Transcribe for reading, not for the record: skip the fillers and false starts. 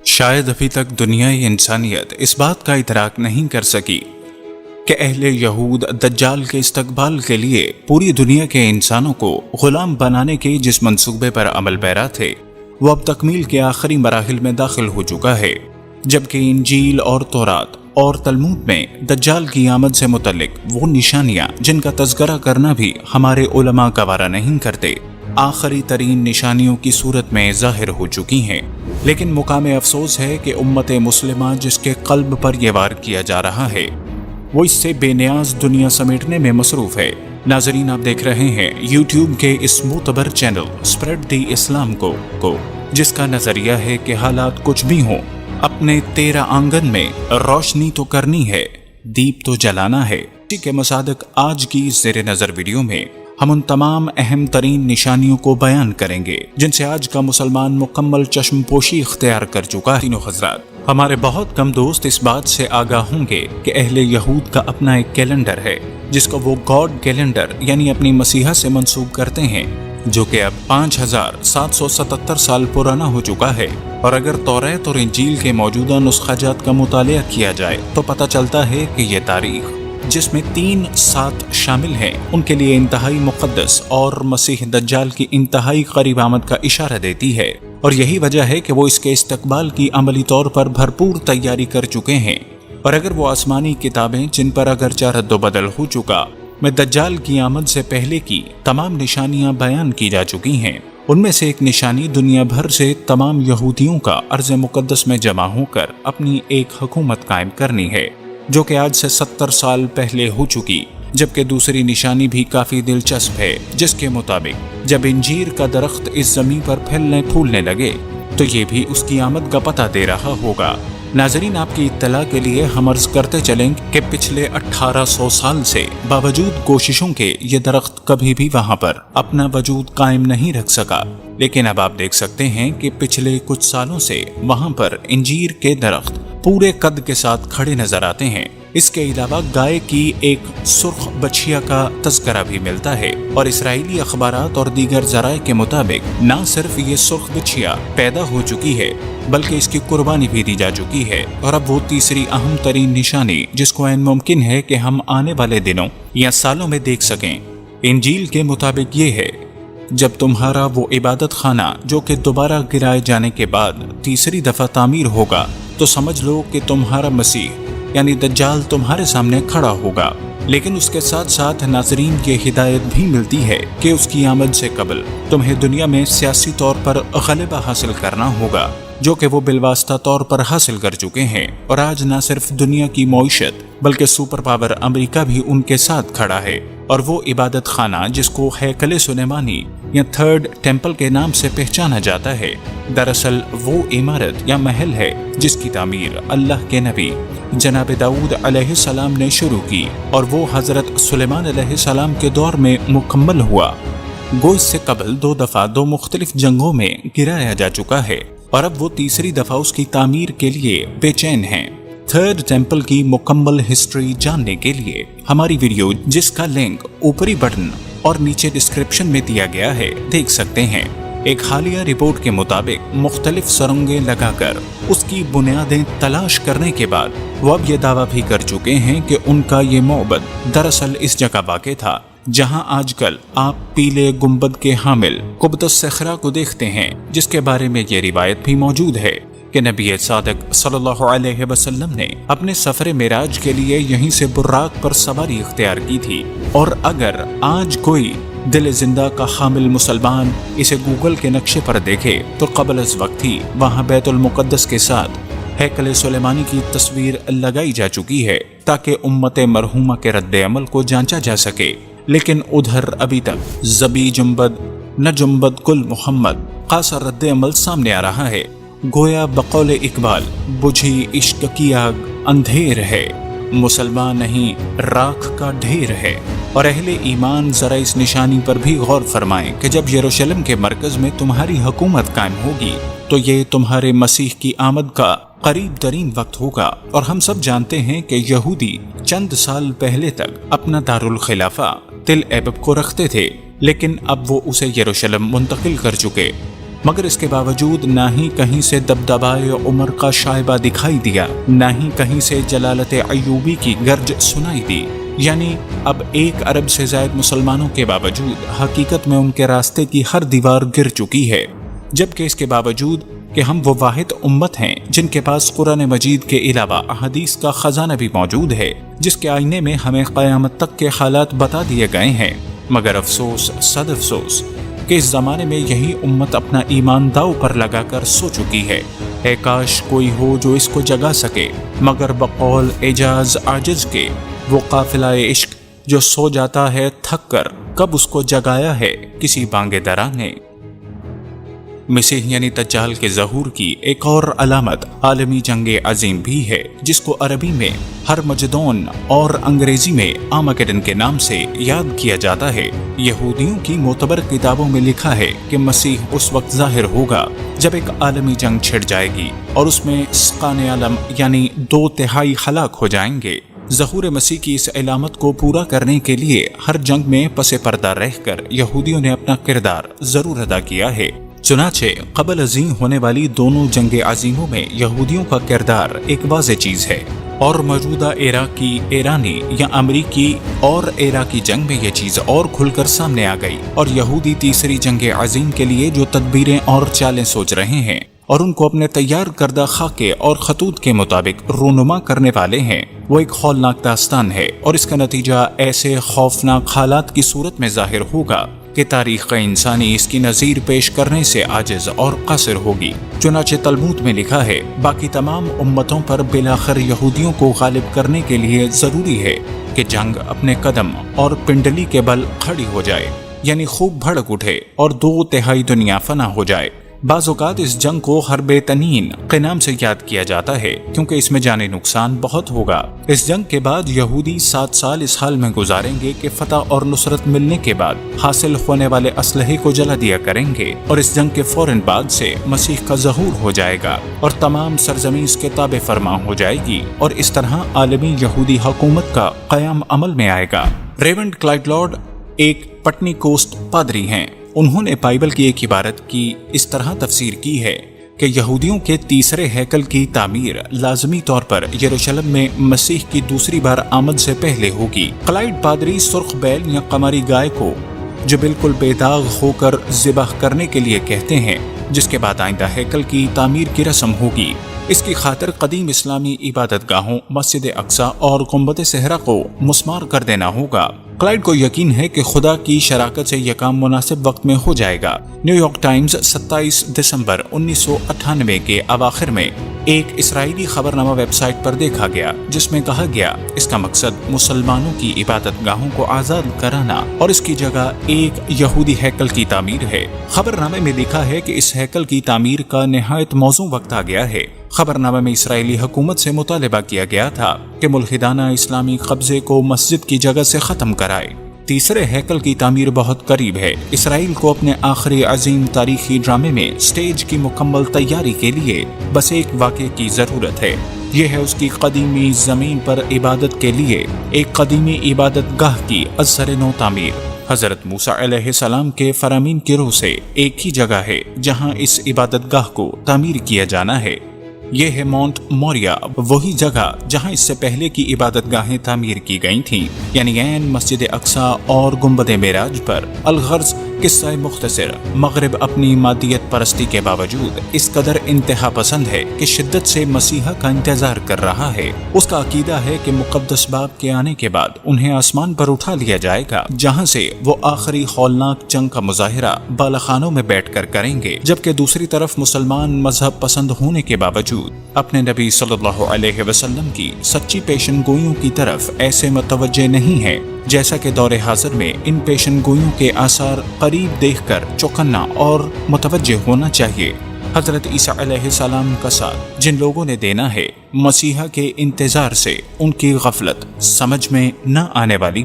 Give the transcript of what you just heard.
شاید ابھی تک دنیای انسانیت اس بات کا ادراک نہیں کر سکی کہ اہل یہود دجال کے استقبال کے لیے پوری دنیا کے انسانوں کو غلام بنانے کے جس منصوبے پر عمل پیرا تھے وہ اب تکمیل کے آخری مراحل میں داخل ہو چکا ہے، جبکہ انجیل اور تورات اور تلمود میں دجال کی آمد سے متعلق وہ نشانیاں جن کا تذکرہ کرنا بھی ہمارے علماء گوارا نہیں کرتے آخری ترین نشانیوں کی صورت میں ظاہر ہو چکی ہیں۔ لیکن مقام افسوس ہے کہ امت مسلمہ جس کے قلب پر یہ وار کیا جا رہا ہے وہ اس سے بے نیاز دنیا سمیٹنے میں مصروف ہے۔ ناظرین، آپ دیکھ رہے ہیں یوٹیوب کے اس معتبر چینل اسپریڈ دی اسلام کو جس کا نظریہ ہے کہ حالات کچھ بھی ہوں، اپنے تیرا آنگن میں روشنی تو کرنی ہے، دیپ تو جلانا ہے۔ اسی کے مصادق آج کی زیر نظر ویڈیو میں ہم ان تمام اہم ترین نشانیوں کو بیان کریں گے جن سے آج کا مسلمان مکمل چشم پوشی اختیار کر چکا ہے۔ تینوں حضرات، ہمارے بہت کم دوست اس بات سے آگاہ ہوں گے کہ اہل یہود کا اپنا ایک کیلنڈر ہے جس کو وہ گاڈ کیلنڈر یعنی اپنی مسیحا سے منسوب کرتے ہیں، جو کہ اب 5777 سال پرانا ہو چکا ہے۔ اور اگر توریت اور انجیل کے موجودہ نسخہ جات کا مطالعہ کیا جائے تو پتہ چلتا ہے کہ یہ تاریخ جس میں 3 7 شامل ہیں ان کے لیے انتہائی مقدس اور مسیح دجال کی انتہائی قریب آمد کا اشارہ دیتی ہے، اور یہی وجہ ہے کہ وہ اس کے استقبال کی عملی طور پر بھرپور تیاری کر چکے ہیں۔ اور اگر وہ آسمانی کتابیں جن پر اگرچہ رد و بدل ہو چکا میں دجال کی آمد سے پہلے کی تمام نشانیاں بیان کی جا چکی ہیں، ان میں سے ایک نشانی دنیا بھر سے تمام یہودیوں کا ارض مقدس میں جمع ہو کر اپنی ایک حکومت قائم کرنی ہے، جو کہ آج سے 70 سال پہلے ہو چکی۔ جبکہ دوسری نشانی بھی کافی دلچسپ ہے، جس کے مطابق جب انجیر کا درخت اس زمین پر پھیلنے پھولنے لگے تو یہ بھی اس کی آمد کا پتہ دے رہا ہوگا۔ ناظرین، آپ کی اطلاع کے لیے ہم عرض کرتے چلیں کہ پچھلے 1800 سال سے باوجود کوششوں کے یہ درخت کبھی بھی وہاں پر اپنا وجود قائم نہیں رکھ سکا، لیکن اب آپ دیکھ سکتے ہیں کہ پچھلے کچھ سالوں سے وہاں پر انجیر کے درخت پورے قد کے ساتھ کھڑے نظر آتے ہیں۔ اس کے علاوہ گائے کی ایک سرخ بچھیا کا تذکرہ بھی ملتا ہے، اور اسرائیلی اخبارات اور دیگر ذرائع کے مطابق نہ صرف یہ سرخ بچھیا پیدا ہو چکی ہے بلکہ اس کی قربانی بھی دی جا چکی ہے۔ اور اب وہ تیسری اہم ترین نشانی جس کو عین ممکن ہے کہ ہم آنے والے دنوں یا سالوں میں دیکھ سکیں، انجیل کے مطابق یہ ہے: جب تمہارا وہ عبادت خانہ جو کہ دوبارہ گرائے جانے کے بعد تیسری دفعہ تعمیر ہوگا تو سمجھ لو کہ تمہارا مسیح یعنی دجال تمہارے سامنے کھڑا ہوگا۔ لیکن اس کے ساتھ ساتھ ناظرین یہ ہدایت بھی ملتی ہے کہ اس کی آمد سے قبل تمہیں دنیا میں سیاسی طور پر غلبہ حاصل کرنا ہوگا، جو کہ وہ بالواسطہ طور پر حاصل کر چکے ہیں۔ اور آج نہ صرف دنیا کی معیشت بلکہ سپر پاور امریکہ بھی ان کے ساتھ کھڑا ہے، اور وہ عبادت خانہ جس کو ہیکل سلیمانی یا تھرڈ ٹیمپل کے نام سے پہچانا جاتا ہے، دراصل وہ عمارت یا محل ہے جس کی تعمیر اللہ کے نبی جناب داؤد علیہ السلام نے شروع کی، اور وہ حضرت سلیمان علیہ السلام کے دور میں مکمل ہوا۔ گو اس سے قبل 2 دفعہ 2 مختلف جنگوں میں گرایا جا چکا ہے، اور اب وہ تیسری دفعہ اس کی تعمیر کے لیے بے چین ہیں۔ تھرڈ ٹیمپل کی مکمل ہسٹری جاننے کے لیے ہماری ویڈیو جس کا لنک اوپری بٹن اور نیچے ڈسکرپشن میں دیا گیا ہے دیکھ سکتے ہیں۔ ایک حالیہ رپورٹ کے مطابق مختلف سرنگیں لگا کر اس کی بنیادیں تلاش کرنے کے بعد وہ اب یہ دعویٰ بھی کر چکے ہیں کہ ان کا یہ معبد دراصل اس جگہ واقع تھا جہاں آج کل آپ پیلے گنبد کے حامل قبۃ الصخرہ کو دیکھتے ہیں، جس کے بارے میں یہ روایت بھی موجود ہے کہ نبی صادق صلی اللہ علیہ وسلم نے اپنے سفر معراج کے لیے یہیں سے براق پر سواری اختیار کی تھی۔ اور اگر آج کوئی دل زندہ کا حامل مسلمان اسے گوگل کے نقشے پر دیکھے تو قبل از وقت ہی وہاں بیت المقدس کے ساتھ ہیکل سلیمانی کی تصویر لگائی جا چکی ہے تاکہ امت مرحومہ کے رد عمل کو جانچا جا سکے۔ لیکن ادھر ابھی تک زبی جنبد نہ جنبد کل محمد خاصا رد عمل سامنے آ رہا ہے۔ گویا بقول اقبال بجھی عشق کی آگ اندھیر ہے، مسلمان نہیں راکھ کا ڈھیر ہے۔ اور اہل ایمان ذرا اس نشانی پر بھی غور فرمائیں کہ جب یروشلم کے مرکز میں تمہاری حکومت قائم ہوگی تو یہ تمہارے مسیح کی آمد کا قریب ترین وقت ہوگا۔ اور ہم سب جانتے ہیں کہ یہودی چند سال پہلے تک اپنا دارالخلافہ تل ایبب کو رکھتے تھے، لیکن اب وہ اسے یروشلم منتقل کر چکے۔ مگر اس کے باوجود نہ ہی کہیں سے دبدبائے عمر کا شائبہ دکھائی دیا، نہ ہی کہیں سے جلالت ایوبی کی گرج سنائی دی۔ یعنی اب 1 ارب سے زائد مسلمانوں کے باوجود حقیقت میں ان کے راستے کی ہر دیوار گر چکی ہے، جبکہ اس کے باوجود کہ ہم وہ واحد امت ہیں جن کے پاس قرآن مجید کے علاوہ احادیث کا خزانہ بھی موجود ہے، جس کے آئینے میں ہمیں قیامت تک کے حالات بتا دیے گئے ہیں، مگر افسوس صد افسوس کہ اس زمانے میں یہی امت اپنا ایمان داؤ پر لگا کر سو چکی ہے۔ اے کاش کوئی ہو جو اس کو جگا سکے، مگر بقول اعجاز عاجز کے وہ قافلہ عشق جو سو جاتا ہے تھک کر، کب اس کو جگایا ہے کسی بانگ درا نے۔ مسیح یعنی دجال کے ظہور کی ایک اور علامت عالمی جنگ عظیم بھی ہے، جس کو عربی میں ہرمجدون اور انگریزی میں آرمیگیڈن کے نام سے یاد کیا جاتا ہے۔ یہودیوں کی معتبر کتابوں میں لکھا ہے کہ مسیح اس وقت ظاہر ہوگا جب ایک عالمی جنگ چھڑ جائے گی اور اس میں سکان عالم یعنی 2/3 ہلاک ہو جائیں گے۔ ظہور مسیح کی اس علامت کو پورا کرنے کے لیے ہر جنگ میں پس پردہ رہ کر یہودیوں نے اپنا کردار ضرور ادا کیا ہے۔ چنانچہ قبل ازیں ہونے والی دونوں جنگ عظیموں میں یہودیوں کا کردار ایک واضح چیز ہے، اور موجودہ عراقی، ایرانی یا امریکی اور عراقی جنگ میں یہ چیز اور کھل کر سامنے آ گئی، اور یہودی تیسری جنگ عظیم کے لیے جو تدبیریں اور چالیں سوچ رہے ہیں اور ان کو اپنے تیار کردہ خاکے اور خطوط کے مطابق رونما کرنے والے ہیں، وہ ایک ہولناک داستان ہے، اور اس کا نتیجہ ایسے خوفناک حالات کی صورت میں ظاہر ہوگا کہ تاریخ انسانی اس کی نظیر پیش کرنے سے عاجز اور قاصر ہوگی۔ چنانچہ تلمود میں لکھا ہے، باقی تمام امتوں پر بالآخر یہودیوں کو غالب کرنے کے لیے ضروری ہے کہ جنگ اپنے قدم اور پنڈلی کے بل کھڑی ہو جائے، یعنی خوب بھڑک اٹھے اور 2/3 دنیا فنا ہو جائے۔ بعض اوقات اس جنگ کو حرب تنین کے نام سے یاد کیا جاتا ہے، کیونکہ اس میں جانی نقصان بہت ہوگا۔ اس جنگ کے بعد یہودی 7 سال اس حال میں گزاریں گے کہ فتح اور نصرت ملنے کے بعد حاصل ہونے والے اسلحے کو جلا دیا کریں گے، اور اس جنگ کے فوراً بعد سے مسیح کا ظہور ہو جائے گا اور تمام سرزمین اس کے تابع فرما ہو جائے گی، اور اس طرح عالمی یہودی حکومت کا قیام عمل میں آئے گا۔ ریونڈ کلائڈ لارڈ ایک پٹنی کوسٹ پادری ہیں۔ انہوں نے بائبل کی ایک عبارت کی اس طرح تفسیر کی ہے کہ یہودیوں کے تیسرے ہیکل کی تعمیر لازمی طور پر یروشلم میں مسیح کی دوسری بار آمد سے پہلے ہوگی۔ کلائڈ پادری سرخ بیل یا قمری گائے کو جو بالکل بے داغ ہو کر ذبح کرنے کے لیے کہتے ہیں، جس کے بعد آئندہ ہیکل کی تعمیر کی رسم ہوگی۔ اس کی خاطر قدیم اسلامی عبادت گاہوں مسجد اقصی اور گنبد صحرا کو مسمار کر دینا ہوگا۔ کلائڈ کو یقین ہے کہ خدا کی شراکت سے یہ کام مناسب وقت میں ہو جائے گا۔ نیو یارک ٹائمز 27 دسمبر 1998 کے اواخر میں ایک اسرائیلی خبرنامہ ویب سائٹ پر دیکھا گیا، جس میں کہا گیا اس کا مقصد مسلمانوں کی عبادت گاہوں کو آزاد کرانا اور اس کی جگہ ایک یہودی ہیکل کی تعمیر ہے۔ خبرنامے میں لکھا ہے کہ اس ہیکل کی تعمیر کا نہایت موزوں وقت آ گیا ہے۔ خبرنامے میں اسرائیلی حکومت سے مطالبہ کیا گیا تھا کہ ملحدانہ اسلامی قبضے کو مسجد کی جگہ سے ختم کرائے۔ تیسرے ہیکل کی تعمیر بہت قریب ہے۔ اسرائیل کو اپنے آخری عظیم تاریخی ڈرامے میں سٹیج کی مکمل تیاری کے لیے بس ایک واقعے کی ضرورت ہے۔ یہ ہے اس کی قدیمی زمین پر عبادت کے لیے ایک قدیمی عبادت گاہ کی ازسر نو تعمیر۔ حضرت موسیٰ علیہ السلام کے فرامین کی روح سے ایک ہی جگہ ہے جہاں اس عبادت گاہ کو تعمیر کیا جانا ہے۔ یہ ہے مونٹ موریا، وہی جگہ جہاں اس سے پہلے کی عبادت گاہیں تعمیر کی گئی تھیں، یعنی عین مسجد اقصی اور گنبد معراج پر۔ الغرض قصہ مختصر، مغرب اپنی مادیت پرستی کے باوجود اس قدر انتہا پسند ہے کہ شدت سے مسیحا کا انتظار کر رہا ہے۔ اس کا عقیدہ ہے کہ مقدس باپ کے آنے کے بعد انہیں آسمان پر اٹھا لیا جائے گا، جہاں سے وہ آخری ہولناک جنگ کا مظاہرہ بالاخانوں میں بیٹھ کر کریں گے، جبکہ دوسری طرف مسلمان مذہب پسند ہونے کے باوجود اپنے نبی صلی اللہ علیہ وسلم کی سچی پیشن گوئیوں کی طرف ایسے متوجہ نہیں ہے، جیسا کہ دور حاضر میں ان پیشن گوئیوں کے آثار قریب دیکھ کر چوکنا اور متوجہ ہونا چاہیے۔ حضرت عیسیٰ علیہ السلام کا ساتھ جن لوگوں نے دینا ہے، مسیحا کے انتظار سے ان کی غفلت سمجھ میں نہ آنے والی